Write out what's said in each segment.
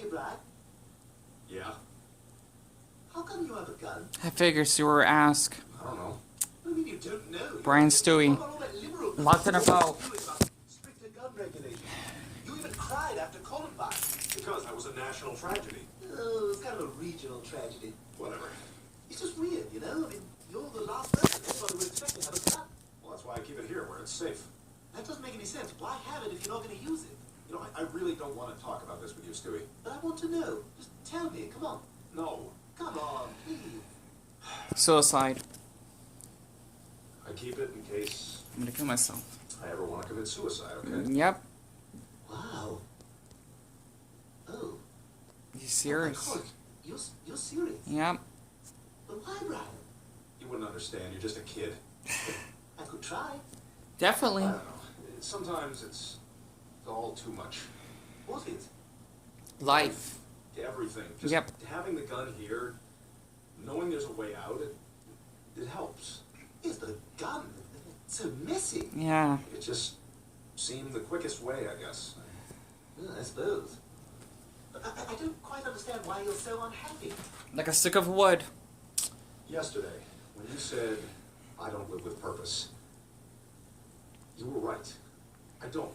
Hey, Brian. Yeah? How come you have a gun? I figure Sewer ask. I don't know. What do you mean you don't know? Brian Stewie. Locked in a boat. Stricter gun regulations. You even cried after Columbine. Because that was a national tragedy. Oh, it's kind of a regional tragedy. Whatever. It's just weird, you know? I mean, you're the last person anybody would expect to have a gun. Well, that's why I keep it here, where it's safe. That doesn't make any sense. Why have it if you're not going to use it? You know, I really don't want to talk about this with you, Stewie. But I want to know. Just tell me. Come on. No. Come on, please. Suicide. I keep it in case I'm gonna kill myself. I ever want to commit suicide, okay? Yep. Wow. Oh. You serious? Oh my God. You're serious? Yep. But why, Brian? You wouldn't understand. You're just a kid. I could try. Definitely. I don't know. Sometimes it's all too much. What is? Life. Everything. Just Yep. having the gun here, knowing there's a way out, it helps. Is the gun so messy? Yeah. It just seemed the quickest way, I guess. Yeah, I suppose. But I don't quite understand why you're so unhappy. Like a stick of wood. Yesterday, when you said, I don't live with purpose, you were right. I don't.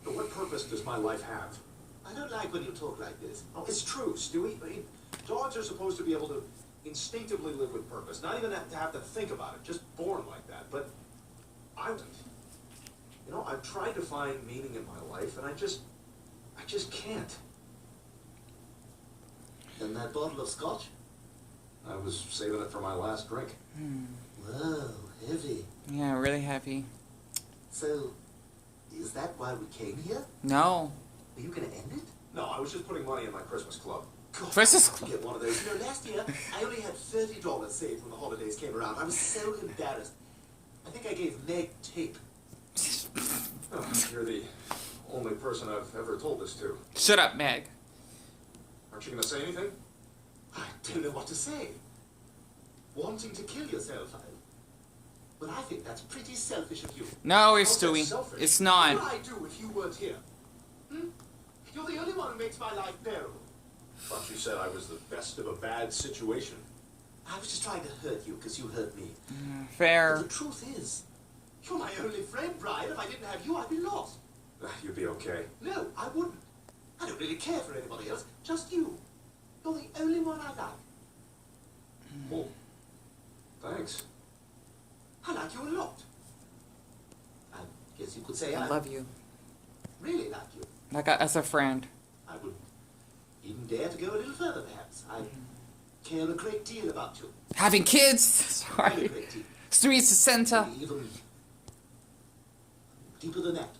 But what purpose does my life have? I don't like when you talk like this. Oh, it's true, Stewie. I mean, dogs are supposed to be able to instinctively live with purpose, not even have to think about it, just born like that. But I don't. You know, I've tried to find meaning in my life, and I just can't. And that bottle of scotch? I was saving it for my last drink. Whoa, heavy. Yeah, really heavy. So, is that why we came here? No. Are you gonna end it? No, I was just putting money in my Christmas club. God, Christmas I have to get one of those. You know, last year, I only had $30 saved when the holidays came around. I was so embarrassed. I think I gave Meg tape. Oh, you're the only person I've ever told this to. Shut up, Meg. Aren't you going to say anything? I don't know what to say. Wanting to kill yourself, Well, I think that's pretty selfish of you. No, it's How's that Stewie. selfish? It's What not. would I do if you weren't here? You're the only one who makes my life bearable. Thought you said I was the best of a bad situation. I was just trying to hurt you because you hurt me. Fair. But the truth is, you're my only friend, Brian. If I didn't have you, I'd be lost. You'd be okay. No, I wouldn't. I don't really care for anybody else. Just you. You're the only one I like. Well, thanks. I like you a lot. I guess you could say I I love you. really like you. Like as a friend. I would even dare to go a little further, perhaps. I care a great deal about you. Having kids. Really Sorry. great deal. Stewie's the center. Maybe even deeper than that.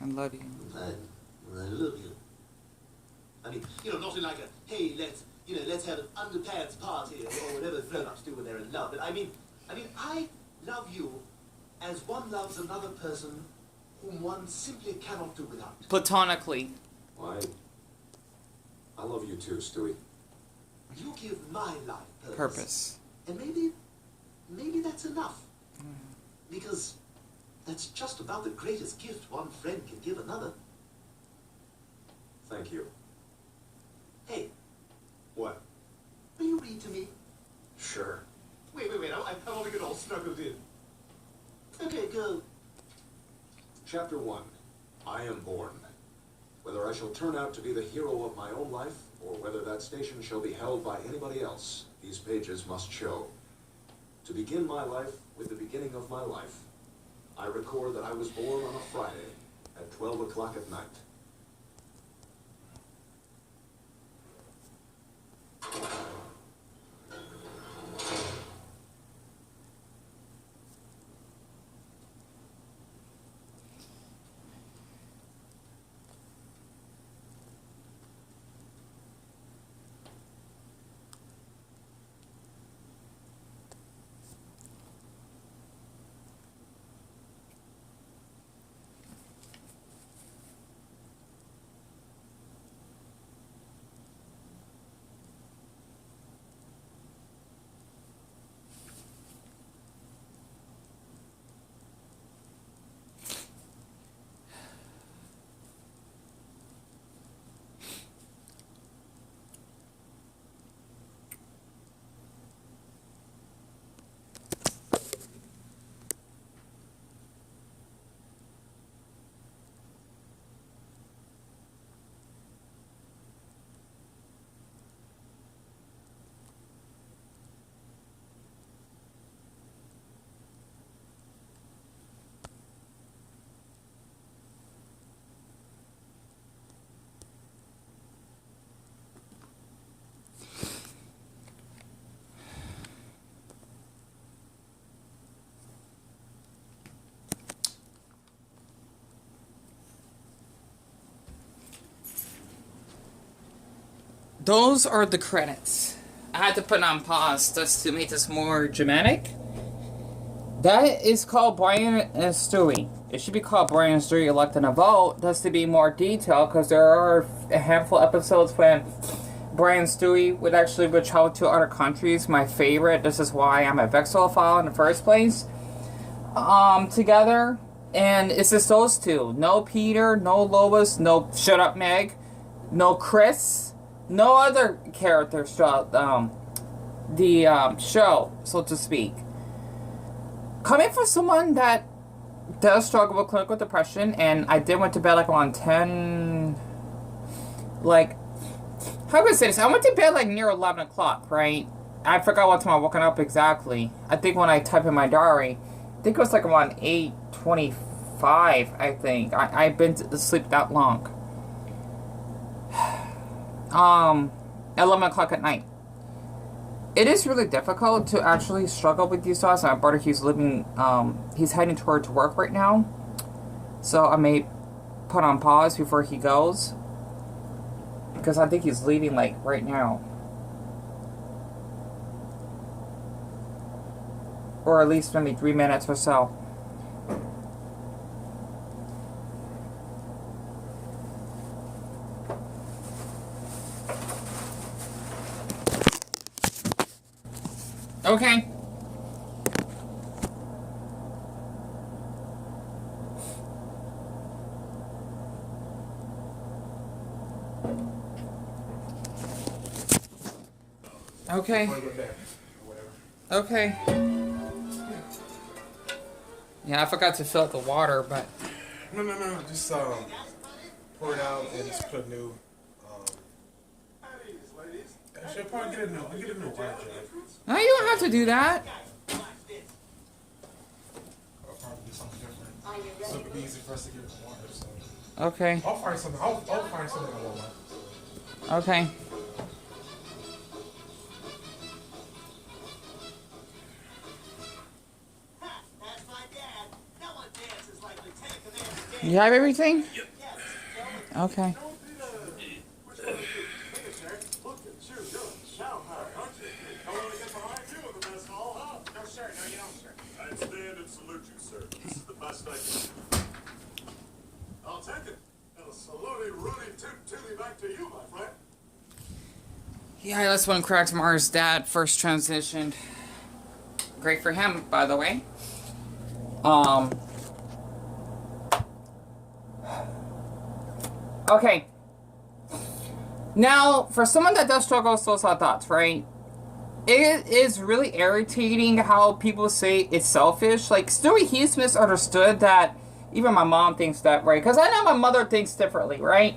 I love you. I love you. I mean, you know, not in like a, hey, let's have an underpants party or whatever grown-ups do when they're in love. But I mean, I love you as one loves another person whom one simply cannot do without. Platonically. Why? I love you too, Stewie. You give my life purpose. Purpose. And maybe that's enough. Because that's just about the greatest gift one friend can give another. Thank you. Hey, What? will you read to me? Sure. Wait, I want to get all snuggled in. Okay, go. Chapter 1. I am born. Whether I shall turn out to be the hero of my own life, or whether that station shall be held by anybody else, these pages must show. To begin my life with the beginning of my life, I record that I was born on a Friday at 12 o'clock at night. those are the credits. I had to put on pause just to make this more dramatic. That is called Brian and Stewie. It should be called Brian and Stewie Elect and a Vote, just to be more detailed, because there are a handful of episodes when Brian Stewie would travel to other countries. My favorite, this is why I'm a Vexillophile in the first place, together. And it's just those two. No Peter, no Lois, no Shut Up Meg, no Chris, no other characters throughout the show, so to speak. Coming from someone that does struggle with clinical depression, and I did went to bed like around 10, like, how can I say this? I went to bed like near 11 o'clock, right? I forgot what time I woke up exactly. I think when I type in my diary, I think it was like around 8:25, I think. I've been to sleep that long. 11 o'clock at night. It is really difficult to actually struggle with these thoughts. My brother, he's heading towards work right now. So I may put on pause before he goes. Because I think he's leaving, like, right now. Or at least maybe 3 minutes or so. Okay. Okay. Okay. Yeah, I forgot to fill up the water, but... No. Just pour it out and just put a new... Actually, I'll probably get a new water jug. No, you don't have to do that. I'll probably do something different. So it'll be easy for us to get the water, so... Okay. I'll find something I want. Okay. You have everything? Yep. Okay. I'll take it. And a salute Rudy Toot back to you, my friend. Yeah, that's when Cracked Mars' dad first transitioned. Great for him, by the way. Okay. Now, for someone that does struggle with suicidal thoughts, right? It is really irritating how people say it's selfish. Like, Stewie, he's misunderstood that. Even my mom thinks that, right? Because I know my mother thinks differently, right?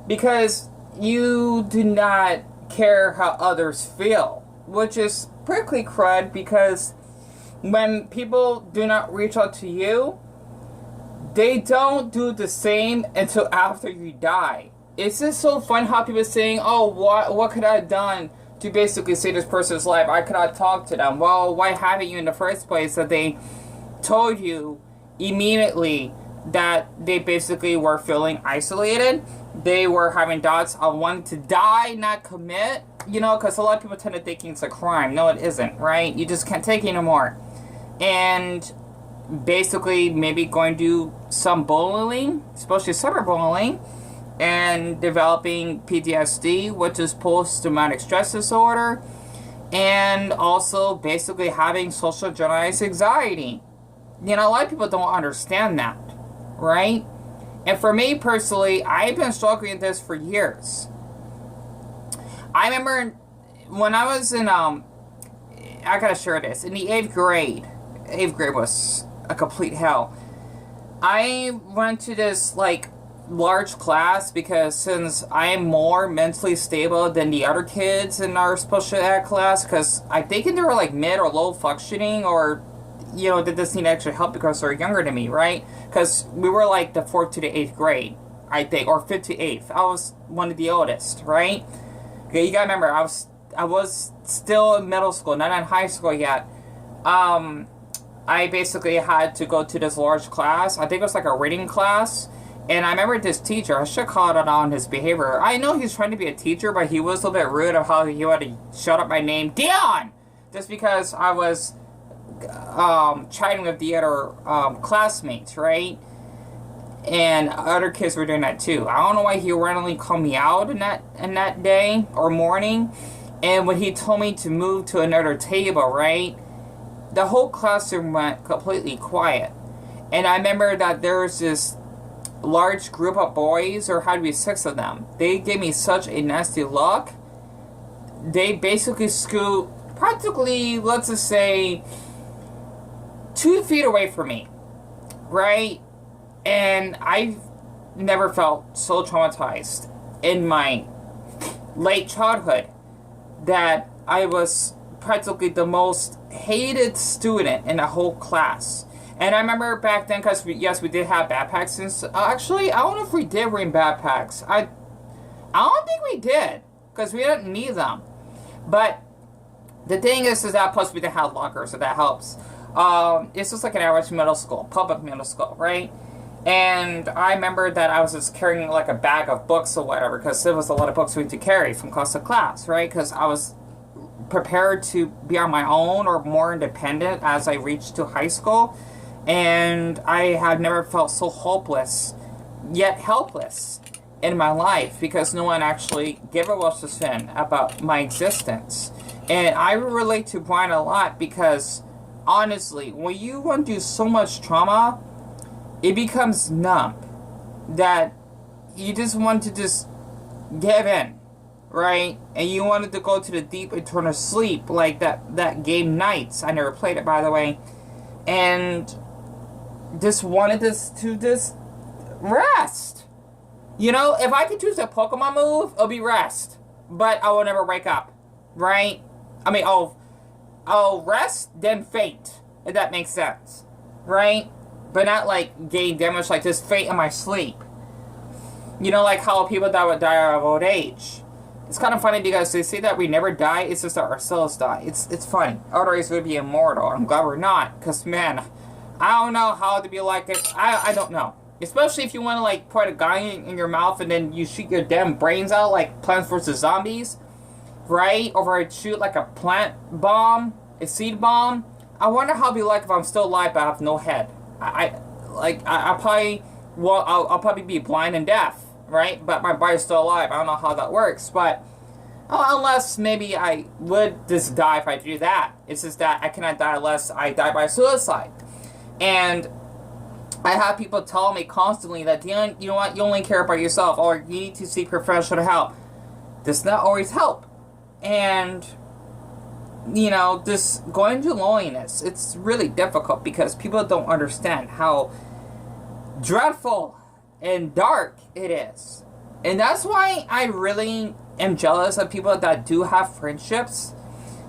Because you do not care how others feel. Which is prickly crud, because when people do not reach out to you, they don't do the same until after you die. It's just so fun how people are saying, oh, what could I have done to basically save this person's life? I could not talk to them. Well, why haven't you in the first place? That they told you immediately that they basically were feeling isolated. They were having thoughts of wanting to die, not commit. You know, because a lot of people tend to think it's a crime. No, it isn't, right? You just can't take it anymore. And basically maybe going to do some bullying, especially cyberbullying, and developing PTSD, which is post-traumatic stress disorder, and also basically having social generalized anxiety. You know, a lot of people don't understand that, right? And for me personally, I've been struggling with this for years. I remember when I was in, I gotta share this, in the 8th grade was a complete hell. I went to this, like, large class because since I'm more mentally stable than the other kids in our special ed class, because I think they were, like, mid or low functioning, or, you know, they just need extra help because they're younger than me, right? Because we were, like, the 4th to the 8th grade, I think, or 5th to 8th. I was one of the oldest, right? Okay, you gotta remember, I was still in middle school, not in high school yet. I basically had to go to this large class. I think it was like a reading class. And I remember this teacher, I should call it on his behavior. I know he's trying to be a teacher, but he was a little bit rude of how he had to shout out my name, Dion! Just because I was chatting with the other classmates, right? And other kids were doing that too. I don't know why he randomly called me out in that day or morning. And when he told me to move to another table, right? The whole classroom went completely quiet. And I remember that there was this large group of boys, or had to be 6 of them. They gave me such a nasty look. They basically scoot practically, let's just say, 2 feet away from me, right? And I never felt so traumatized in my late childhood that I was practically the most hated student in the whole class. And I remember back then, because yes, we did have backpacks. And actually, I don't know if we did bring backpacks. I don't think we did, because we didn't need them. But the thing is that plus we didn't have lockers, so that helps. It's just like an average middle school, public middle school, right? And I remember that I was just carrying like a bag of books or whatever, because there was a lot of books we had to carry from class to class, right? Because I was prepared to be on my own or more independent as I reached to high school. And I had never felt so hopeless, yet helpless in my life, because no one actually gave a what's fin about my existence. And I relate to Brian a lot, because honestly, when you went through so much trauma, it becomes numb, that you just want to just give in, right? And you wanted to go to the deep eternal sleep, like that game Nights. I never played it, by the way. And just wanted to just rest. You know, if I could choose a Pokemon move, it'll be rest. But I will never wake up, right? I mean, I'll rest, then faint, if that makes sense, right? But not like gain damage, like just faint in my sleep. You know, like how people that would die of old age. It's kind of funny because they say that we never die, it's just that our souls die. It's funny. Otherwise we'd be immortal. I'm glad we're not, because man, I don't know how to be like it. I don't know. Especially if you want to like put a guy in your mouth and then you shoot your damn brains out like Plants vs. Zombies, right? Or shoot like a plant bomb, a seed bomb. I wonder how it'd be like if I'm still alive but I have no head. I'll probably be blind and deaf, right? But my body's still alive. I don't know how that works, but unless maybe I would just die if I do that. It's just that I cannot die unless I die by suicide. And I have people tell me constantly that, Dion, you know what, you only care about yourself, or you need to seek professional help. Does not always help. And you know, just going through loneliness, it's really difficult because people don't understand how dreadful and dark it is. And that's why I really am jealous of people that do have friendships,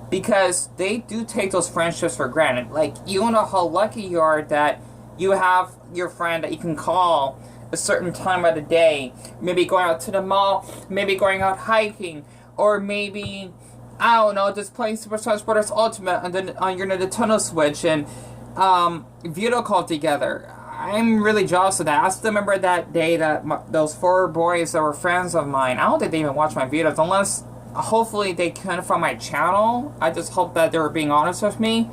because they do take those friendships for granted. Like, you don't know how lucky you are that you have your friend that you can call a certain time of the day, maybe going out to the mall, maybe going out hiking, or maybe, I don't know, just playing Super Smash Bros. Ultimate and then on your Nintendo Switch and video call together. I'm really jealous of that. I still remember that day that those 4 boys that were friends of mine, I don't think they even watched my videos, unless hopefully they couldn't from my channel. I just hope that they were being honest with me,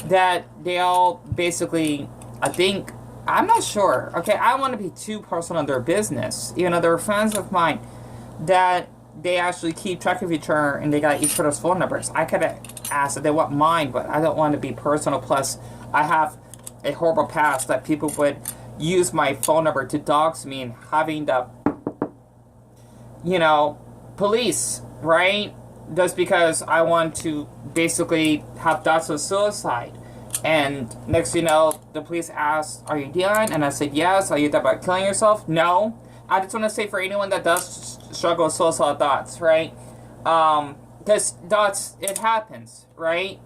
that they all basically, I think, I'm not sure. Okay, I don't want to be too personal in their business. You know, they're friends of mine that they actually keep track of each other and they got each other's phone numbers. I could have asked if they want mine, but I don't want to be personal. Plus, I have a horrible past that people would use my phone number to dox me and having the, you know, police, right? Just because I want to basically have thoughts of suicide. And next you know, the police asked, "Are you Dion?" And I said, "Yes." "Are you thinking about killing yourself?" "No." I just want to say for anyone that does struggle with suicidal thoughts, right? Because thoughts, it happens, right?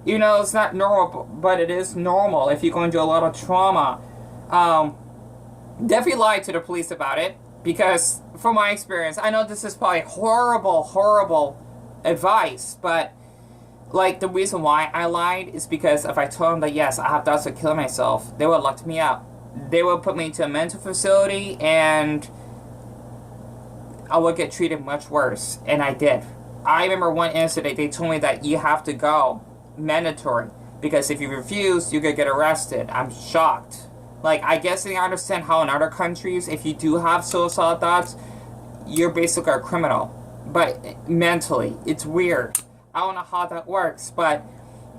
You know, it's not normal, but it is normal if you're going through a lot of trauma. Definitely lie to the police about it, because from my experience, I know this is probably horrible, horrible advice, but like the reason why I lied is because if I told them that yes, I have thoughts of killing myself, they would have locked me up. they would put me into a mental facility, and I would get treated much worse, and I did. I remember one incident, they told me that you have to go, mandatory, because if you refuse, you could get arrested. I'm shocked. Like, I guess they understand how in other countries, if you do have suicidal thoughts, you're basically a criminal. But mentally, it's weird. I don't know how that works, but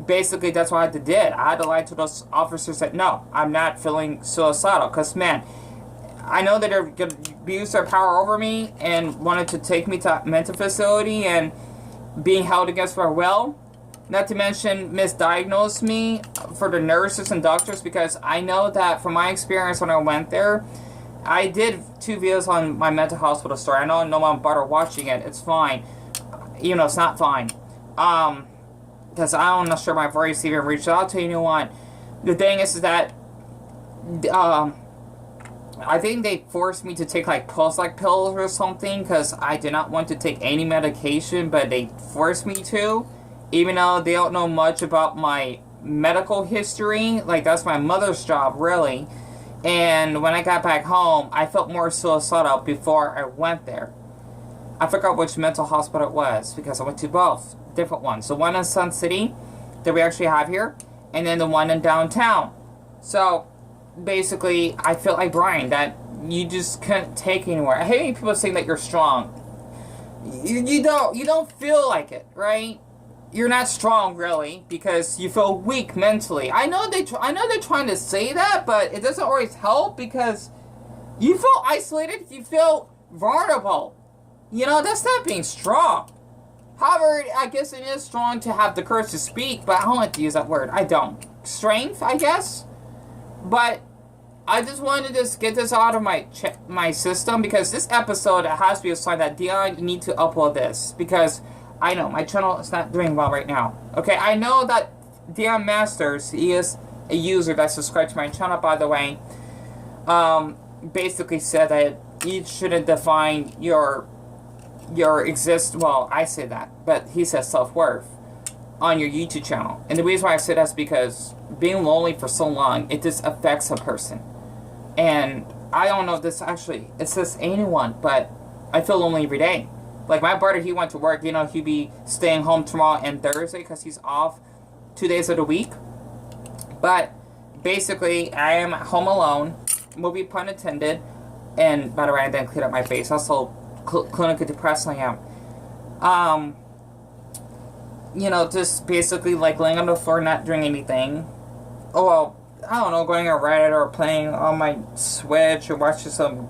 basically that's what I did. I had to lie to those officers that, no, I'm not feeling suicidal. Because, man, I know that they're going to abuse their power over me and wanted to take me to a mental facility and being held against my will. Not to mention misdiagnose me for the nurses and doctors, because I know that from my experience when I went there, I did 2 videos on my mental hospital story. I know no one bother watching it. It's fine. You know, it's not fine. Because I'm not sure my voice even reached out to anyone. The thing is that I think they forced me to take like Prozac pills or something, because I did not want to take any medication, but they forced me to. Even though they don't know much about my medical history. Like, that's my mother's job, really. And when I got back home, I felt more suicidal before I went there. I forgot which mental hospital it was, because I went to both different ones. The one in Sun City that we actually have here, and then the one in downtown. So, basically, I feel like Brian, that you just couldn't take anywhere. I hate people saying that you're strong. You don't feel like it, right? You're not strong, really, because you feel weak mentally. I know they're trying to say that, but it doesn't always help, because you feel isolated, you feel vulnerable. You know, that's not being strong. However, I guess it is strong to have the courage to speak, but I don't like to use that word. I don't. Strength, I guess. But I just wanted to just get this out of my system, because this episode, it has to be a sign that Dion, you need to upload this, because I know my channel is not doing well right now. Okay, I know that Dion Masters, he is a user that subscribed to my channel, by the way, basically said that you shouldn't define your well, I say that, but he says self-worth on your YouTube channel. And the reason why I say that's because being lonely for so long, it just affects a person. And I don't know if this actually, it says anyone, but I feel lonely every day. Like, my brother, he went to work, you know, he'd be staying home tomorrow and Thursday because he's off 2 days of the week. But basically, I am at home alone, movie pun intended. And by the way, I didn't clean up my face. Also, clinically depressed I am. You know, just basically like laying on the floor, not doing anything. Oh, well, I don't know, going on Reddit or playing on my Switch or watching some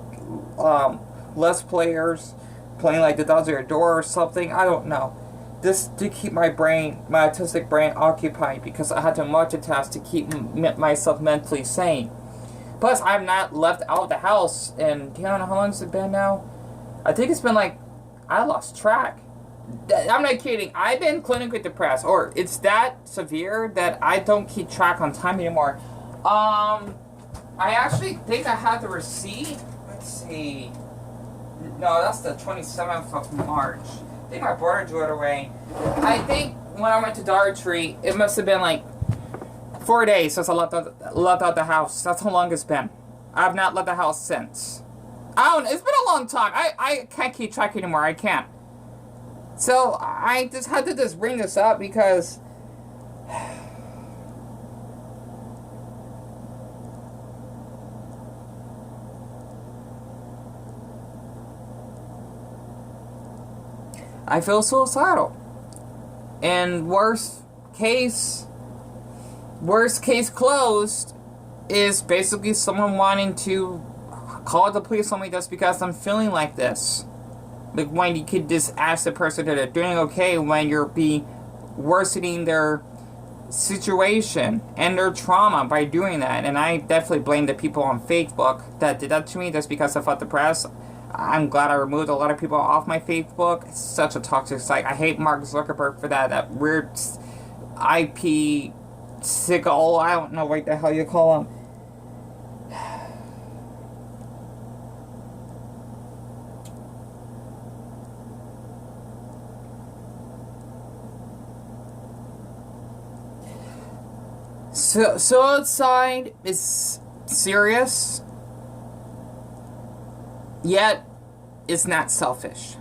Let's Players. Playing like the Dogs at Your Door or something. I don't know. Just to keep my autistic brain occupied, because I had to multitask to keep myself mentally sane. Plus, I've not left out of the house, and do you know how long has it been now? I think it's been like, I lost track. I'm not kidding. I've been clinically depressed, or it's that severe that I don't keep track on time anymore. I actually think I had the receipt. Let's see. No, that's the 27th of March. I think my brother drew it away. I think when I went to Dollar Tree, it must have been like 4 days since I left out the house. That's how long it's been. I have not left the house since. I don't know. It's been a long time. I can't keep track anymore. I can't. So I just had to just bring this up because I feel suicidal. And worst case closed is basically someone wanting to call the police on me just because I'm feeling like this. Like, when you could just ask the person that they're doing okay when you're worsening their situation and their trauma by doing that. And I definitely blame the people on Facebook that did that to me just because I felt depressed. I'm glad I removed a lot of people off my Facebook. It's such a toxic site. I hate Mark Zuckerberg for that. That weird IP sicko. I don't know what the hell you call him. Suicide is serious, yet it's not selfish.